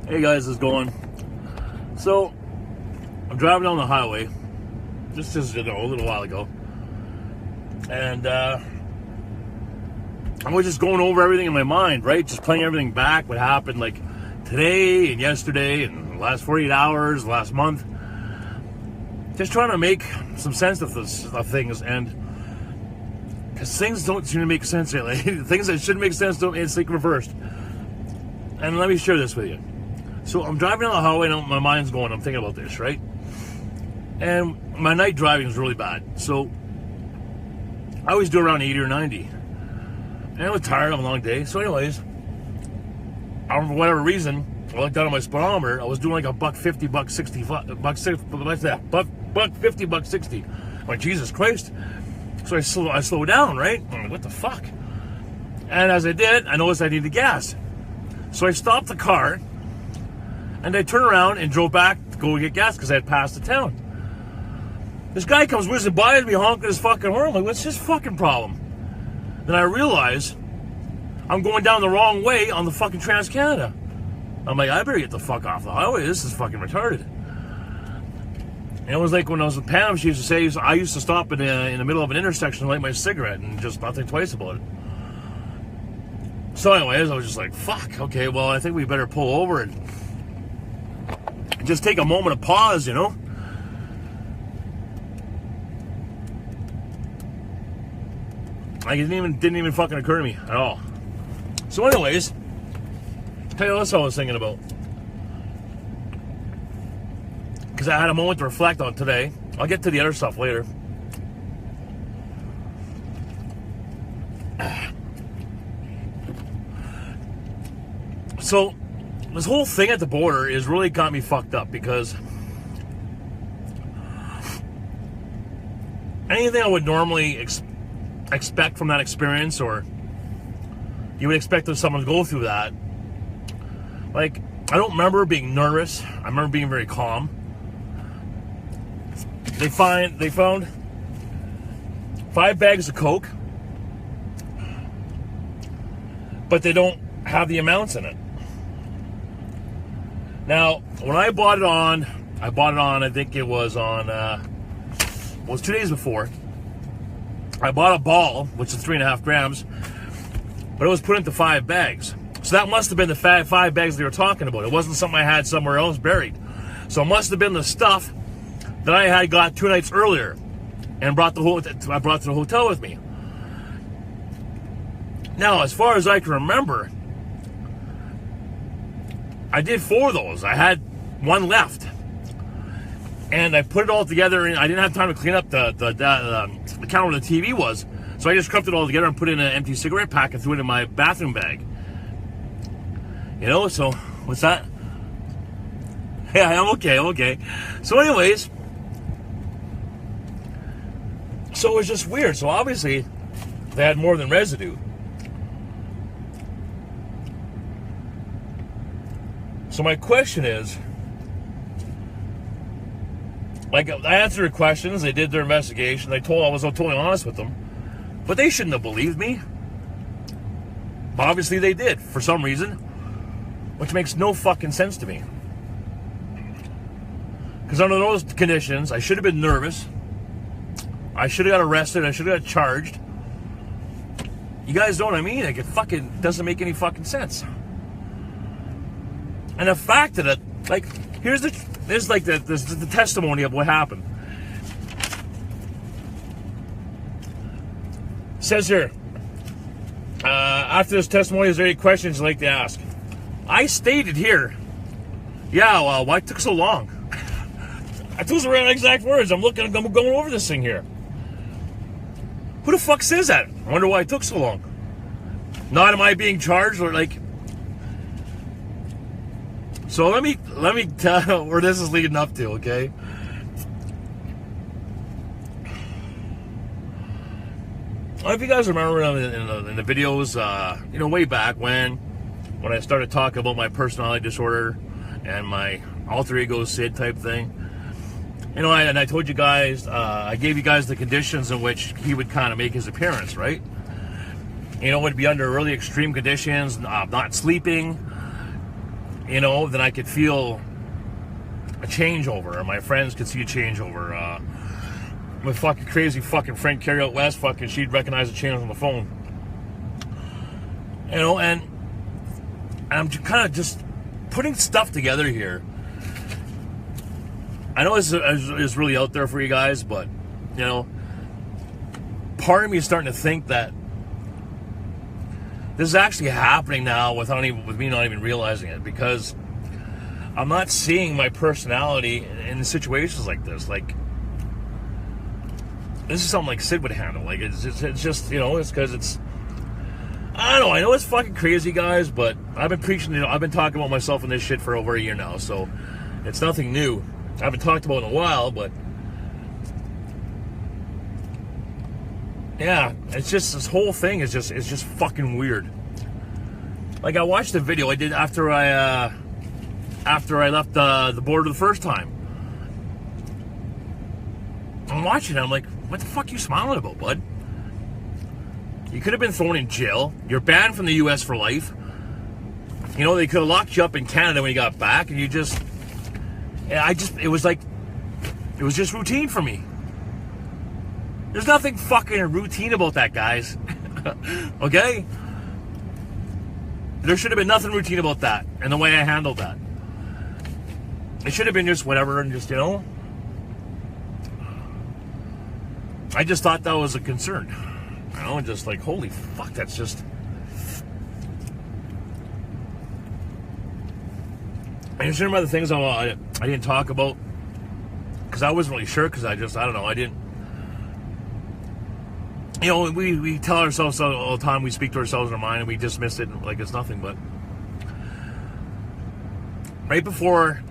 Hey guys, how's it going? So, I'm driving down the highway, just a little while ago, and I was just going over everything in my mind, right? Just playing everything back, what happened like today and yesterday and the last 48 hours, the last month. Just trying to make some sense of things, and because things don't seem to make sense lately. Things that shouldn't make sense don't, it's like reversed. And let me share this with you. So I'm driving down the highway and my mind's going, I'm thinking about this, right? And my night driving is really bad. So I always do around 80 or 90. And I was tired on a long day. So anyways, for whatever reason, I looked down at my speedometer. I was doing like a $1.50, $1.60. I'm like, Jesus Christ. So I slowed down, right? I'm like, what the fuck? And as I did, I noticed I needed gas. So I stopped the car and I turned around and drove back to go get gas because I had passed the town. This guy comes whizzing by me, honking his fucking horn. I'm like, what's his fucking problem? Then I realize I'm going down the wrong way on the fucking Trans-Canada. I'm like, I better get the fuck off the highway. This is fucking retarded. And it was like when I was with Pam, she used to say, I used to stop in the middle of an intersection and light my cigarette and just not think twice about it. So anyways, I was just like, fuck, okay, well, I think we better pull over and just take a moment of pause, you know? Like, it didn't even fucking occur to me at all. So anyways, tell you what else I was thinking about. Because I had a moment to reflect on today. I'll get to the other stuff later. So, this whole thing at the border is really got me fucked up because anything I would normally expect from that experience, or you would expect of someone to go through that, like, I don't remember being nervous. I remember being very calm. They found 5 bags of Coke, but they don't have the amounts in it. Now, when I bought it on, I think it was on, it was 2 days before. I bought a ball, which is 3.5 grams, but it was put into 5 bags. So that must have been the 5 bags they were talking about. It wasn't something I had somewhere else buried. So it must have been the stuff that I had got 2 nights earlier and I brought to the hotel with me. Now, as far as I can remember, I did 4 of those. I had 1 left. And I put it all together, and I didn't have time to clean up the counter where the TV was. So I just crumped it all together and put it in an empty cigarette pack and threw it in my bathroom bag. You know, so, what's that? Yeah, I'm okay. So anyways, so it was just weird. So obviously, they had more than residue. So my question is, like, I answered their questions, they did their investigation, I was totally honest with them, but they shouldn't have believed me. But obviously they did, for some reason, which makes no fucking sense to me. Because under those conditions, I should have been nervous, I should have got arrested, I should have got charged. You guys know what I mean? Like, it fucking doesn't make any fucking sense. And the fact that it, like, here's the testimony of what happened. It says here, after this testimony, is there any questions you'd like to ask? I stated here, yeah, well, why it took so long? I took the right exact words. I'm going over this thing here. Who the fuck says that? I wonder why it took so long. Not am I being charged or like. So let me tell where this is leading up to, okay? I don't know if you guys remember in the videos, way back when I started talking about my personality disorder and my alter ego Sid type thing. And I told you guys, I gave you guys the conditions in which he would kind of make his appearance, right? Would be under really extreme conditions, not sleeping, you know, then I could feel a changeover, or my friends could see a changeover. My fucking crazy fucking friend Carrie out west, fucking, she'd recognize the change on the phone. You know, and I'm kind of just putting stuff together here. I know it's really out there for you guys, but, you know, part of me is starting to think that this is actually happening now with me not even realizing it, because I'm not seeing my personality in situations like this. Like, this is something like Sid would handle. Like, it's just, you know, it's because it's, I don't know. I know it's fucking crazy, guys, but I've been preaching, you know, I've been talking about myself in this shit for over a year now, so it's nothing new. I haven't talked about it in a while, but yeah, it's just, this whole thing is just fucking weird. Like, I watched the video I did after I left the border the first time. I'm watching it, I'm like, what the fuck are you smiling about, bud? You could have been thrown in jail. You're banned from the US for life. You know, they could have locked you up in Canada when you got back, and it was just routine for me. There's nothing fucking routine about that, guys. Okay? There should have been nothing routine about that, and the way I handled that. It should have been just whatever, and just, you know, I just thought that was a concern. You know, just like, holy fuck, that's just... And it's one of the things I didn't talk about, because I wasn't really sure, because I don't know, I didn't... You know, we tell ourselves all the time, we speak to ourselves in our mind, and we dismiss it like it's nothing, but... Right before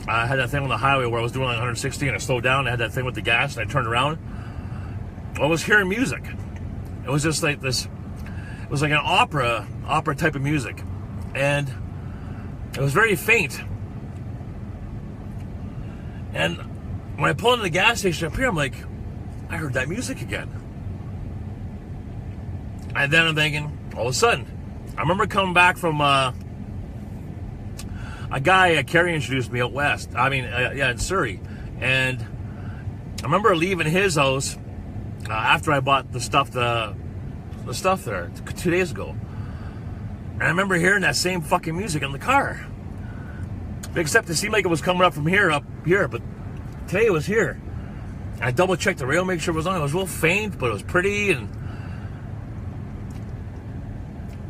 I had that thing on the highway where I was doing like 160, and I slowed down, I had that thing with the gas, and I turned around, I was hearing music. It was just like this, it was like an opera type of music, and it was very faint. And when I pulled into the gas station up here, I'm like, I heard that music again. And then I'm thinking, all of a sudden, I remember coming back from a guy, Carrie introduced me out west. In Surrey. And I remember leaving his house after I bought the stuff there 2 days ago. And I remember hearing that same fucking music in the car. Except it seemed like it was coming up from here, but today it was here. I double checked the rail, make sure it was on. It was real faint, but it was pretty, and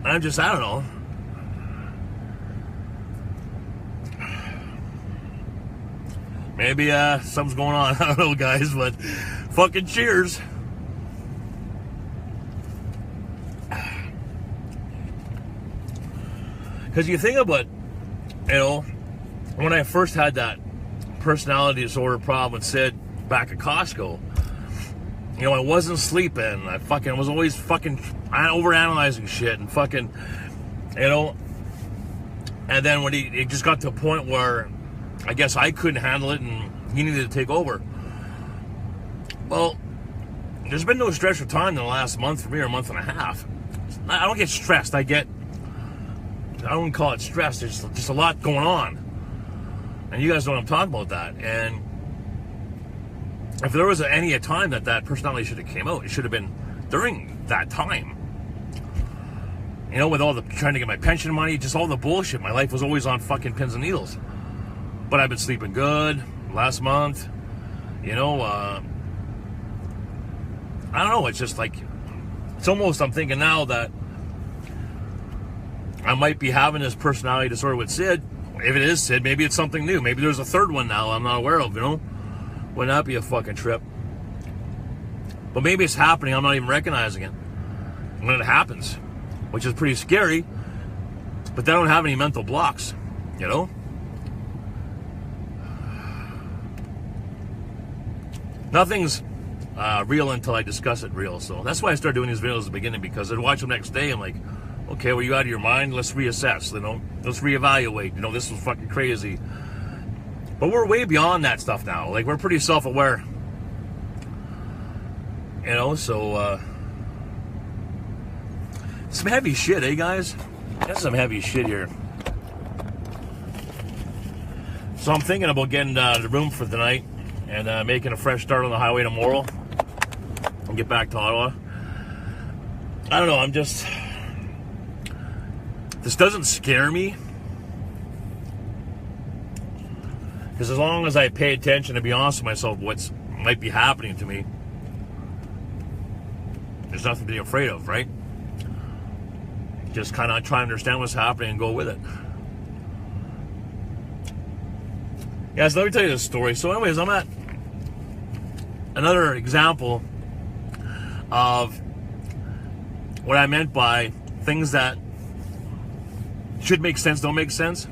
I don't know. Maybe something's going on. I don't know, guys, but fucking cheers. Because you think about, you know, when I first had that personality disorder problem with Sid back at Costco, you know, I wasn't sleeping. I was always fucking overanalyzing shit and fucking, you know. And then when it just got to a point where I guess I couldn't handle it and he needed to take over. Well, there's been no stretch of time in the last month for me, or a month and a half. I don't get stressed. I don't call it stress. There's just a lot going on. And you guys know what I'm talking about, that. And if there was any time that personality should have came out, it should have been during that time. You know, with all the trying to get my pension money, just all the bullshit. My life was always on fucking pins and needles. But I've been sleeping good last month. You know, I don't know. It's just like, it's almost, I'm thinking now that I might be having this personality disorder with Sid. If it is Sid, maybe it's something new. Maybe there's a third one now I'm not aware of, you know? Wouldn't that be a fucking trip? But maybe it's happening, I'm not even recognizing it when it happens, which is pretty scary. But they don't have any mental blocks, you know? Nothing's real until I discuss it real. So that's why I started doing these videos at the beginning, because I'd watch them next day. I'm like, okay, were you out of your mind? Let's reassess, you know? Let's reevaluate. You know, this was fucking crazy. But we're way beyond that stuff now. Like, we're pretty self-aware. You know, so, some heavy shit, eh, guys? That's some heavy shit here. So I'm thinking about getting the room for the night and making a fresh start on the highway tomorrow and get back to Ottawa. I don't know, this doesn't scare me. Because as long as I pay attention and be honest with myself what might be happening to me, there's nothing to be afraid of, right? Just kind of try to understand what's happening and go with it. Guys, let me tell you this story. So anyways, I'm at another example of what I meant by things that should make sense, don't make sense.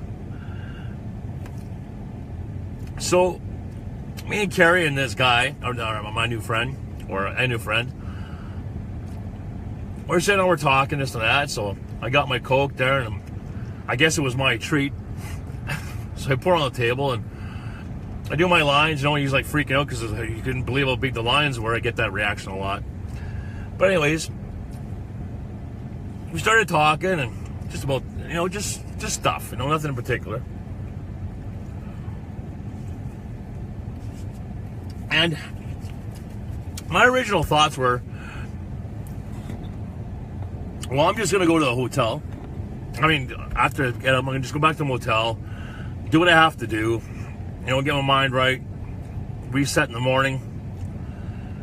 So, me and Carrie and this guy, or my new friend, or a new friend, we're sitting and we're talking, this and that. So, I got my Coke there, and I guess it was my treat. So, I pour it on the table, and I do my lines. You know, he's like freaking out because you couldn't believe how big the lines were. I get that reaction a lot. But, anyways, we started talking, and just about, you know, just stuff, you know, nothing in particular. And my original thoughts were, well, I'm just going to go to the hotel. I mean, after I get up, I'm going to just go back to the motel, do what I have to do, you know, get my mind right, reset in the morning.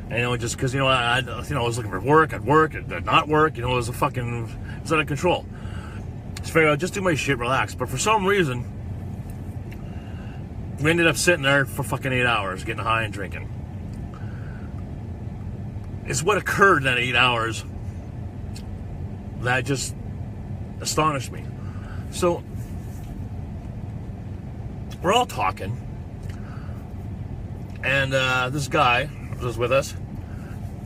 And, you know, just because, I was looking for work, I'd not work, it was out of control. Just figured I'd just do my shit, relax. But for some reason, we ended up sitting there for fucking 8 hours, getting high and drinking. It's what occurred in that 8 hours that just astonished me. So, we're all talking, and this guy was with us.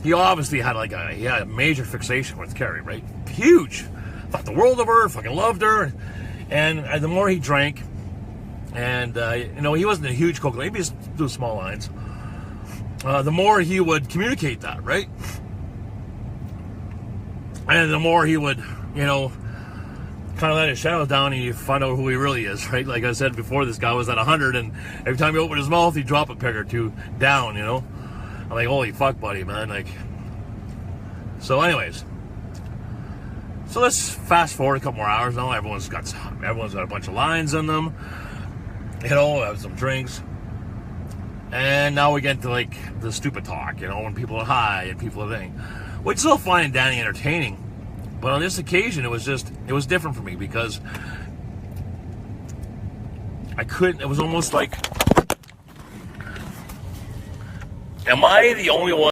He obviously had a major fixation with Carrie, right? Huge. Thought the world of her, fucking loved her. And the more he drank, and, he wasn't a huge coke, maybe just do small lines. The more he would communicate that, right? And the more he would, kind of let his shadow down and you find out who he really is, right? Like I said before, this guy was at 100, and every time he opened his mouth, he'd drop a peg or two down, I'm like, holy fuck, buddy, man. So anyways. So let's fast forward a couple more hours now. Everyone's got a bunch of lines in them. Have some drinks. And now we get to the stupid talk, when people are high and people are thing. Which is still fine and dandy entertaining. But on this occasion it was different for me because it was almost like, am I the only one